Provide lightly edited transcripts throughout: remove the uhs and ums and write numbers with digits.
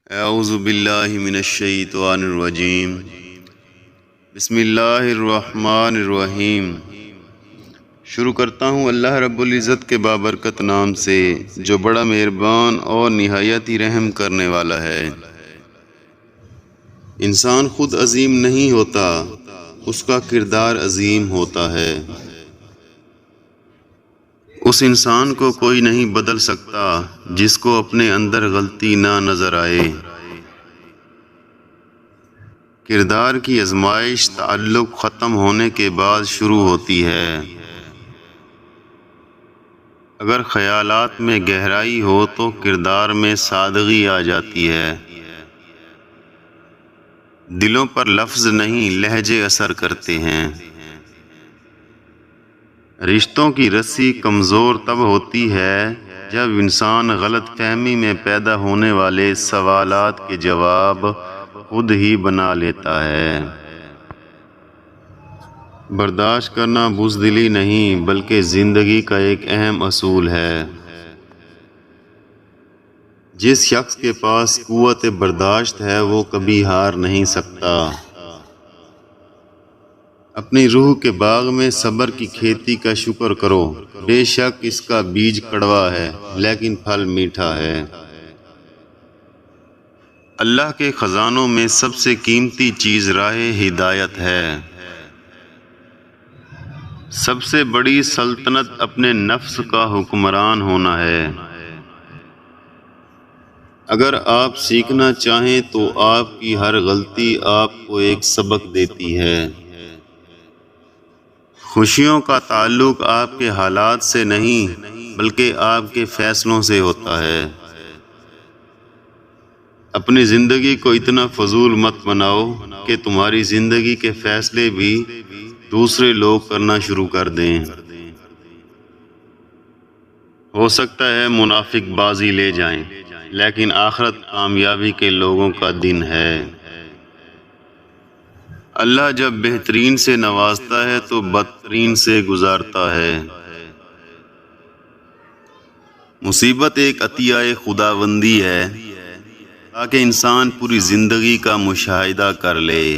اعوذ باللہ من الشیطان الرجیم بسم اللہ الرحمن الرحیم۔ شروع کرتا ہوں اللہ رب العزت کے بابرکت نام سے جو بڑا مہربان اور نہایت ہی رحم کرنے والا ہے۔ انسان خود عظیم نہیں ہوتا، اس کا کردار عظیم ہوتا ہے۔ اس انسان کو کوئی نہیں بدل سکتا جس کو اپنے اندر غلطی نہ نظر آئے۔ کردار کی آزمائش تعلق ختم ہونے کے بعد شروع ہوتی ہے۔ اگر خیالات میں گہرائی ہو تو کردار میں سادگی آ جاتی ہے۔ دلوں پر لفظ نہیں لہجے اثر کرتے ہیں۔ رشتوں کی رسی کمزور تب ہوتی ہے جب انسان غلط فہمی میں پیدا ہونے والے سوالات کے جواب خود ہی بنا لیتا ہے۔ برداشت کرنا بزدلی نہیں بلکہ زندگی کا ایک اہم اصول ہے۔ جس شخص کے پاس قوت برداشت ہے وہ کبھی ہار نہیں سکتا۔ اپنی روح کے باغ میں صبر کی کھیتی کا شکر کرو، بے شک اس کا بیج کڑوا ہے لیکن پھل میٹھا ہے۔ اللہ کے خزانوں میں سب سے قیمتی چیز راہ ہدایت ہے۔ سب سے بڑی سلطنت اپنے نفس کا حکمران ہونا ہے۔ اگر آپ سیکھنا چاہیں تو آپ کی ہر غلطی آپ کو ایک سبق دیتی ہے۔ خوشیوں کا تعلق آپ کے حالات سے نہیں بلکہ آپ کے فیصلوں سے ہوتا ہے۔ اپنی زندگی کو اتنا فضول مت بناؤ کہ تمہاری زندگی کے فیصلے بھی دوسرے لوگ کرنا شروع کر دیں۔ ہو سکتا ہے منافق بازی لے جائیں لیکن آخرت کامیابی کے لوگوں کا دن ہے۔ اللہ جب بہترین سے نوازتا ہے تو بدترین سے گزارتا ہے۔ مصیبت ایک عطیہ خداوندی ہے تاکہ انسان پوری زندگی کا مشاہدہ کر لے۔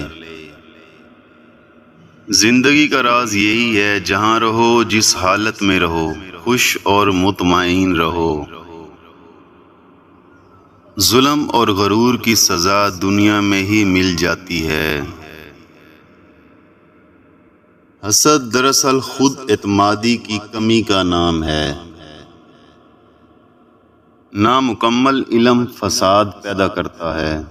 زندگی کا راز یہی ہے جہاں رہو، جس حالت میں رہو، خوش اور مطمئن رہو۔ ظلم اور غرور کی سزا دنیا میں ہی مل جاتی ہے۔ حسد دراصل خود اعتمادی کی کمی کا نام ہے۔ نامکمل علم فساد پیدا کرتا ہے۔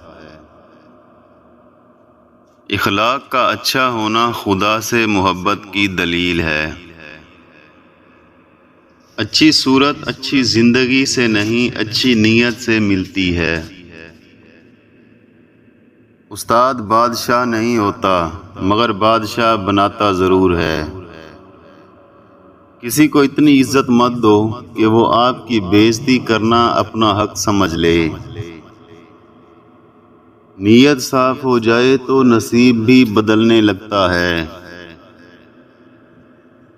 اخلاق کا اچھا ہونا خدا سے محبت کی دلیل ہے۔ اچھی صورت اچھی زندگی سے نہیں اچھی نیت سے ملتی ہے۔ استاد بادشاہ نہیں ہوتا مگر بادشاہ بناتا ضرور ہے۔ کسی کو اتنی عزت مت دو کہ وہ آپ کی بے عزتی کرنا اپنا حق سمجھ لے۔ نیت صاف ہو جائے تو نصیب بھی بدلنے لگتا ہے۔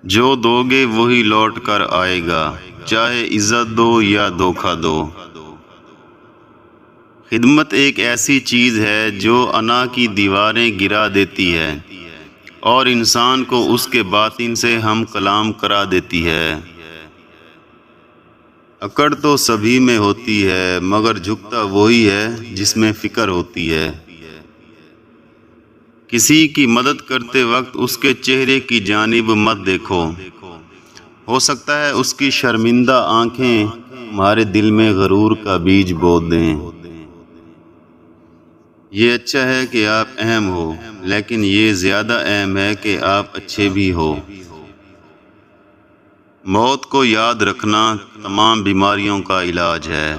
جو دو گے وہی لوٹ کر آئے گا، چاہے عزت دو یا دھوکہ دو۔ خدمت ایک ایسی چیز ہے جو انا کی دیواریں گرا دیتی ہے اور انسان کو اس کے باطن سے ہم کلام کرا دیتی ہے۔ اکڑ تو سبھی میں ہوتی ہے مگر جھکتا وہی ہے جس میں فکر ہوتی ہے۔ کسی کی مدد کرتے وقت اس کے چہرے کی جانب مت دیکھو، ہو سکتا ہے اس کی شرمندہ آنکھیں تمہارے دل میں غرور کا بیج بو دیں۔ یہ اچھا ہے کہ آپ اہم ہو لیکن یہ زیادہ اہم ہے کہ آپ اچھے بھی ہو۔ موت کو یاد رکھنا تمام بیماریوں کا علاج ہے۔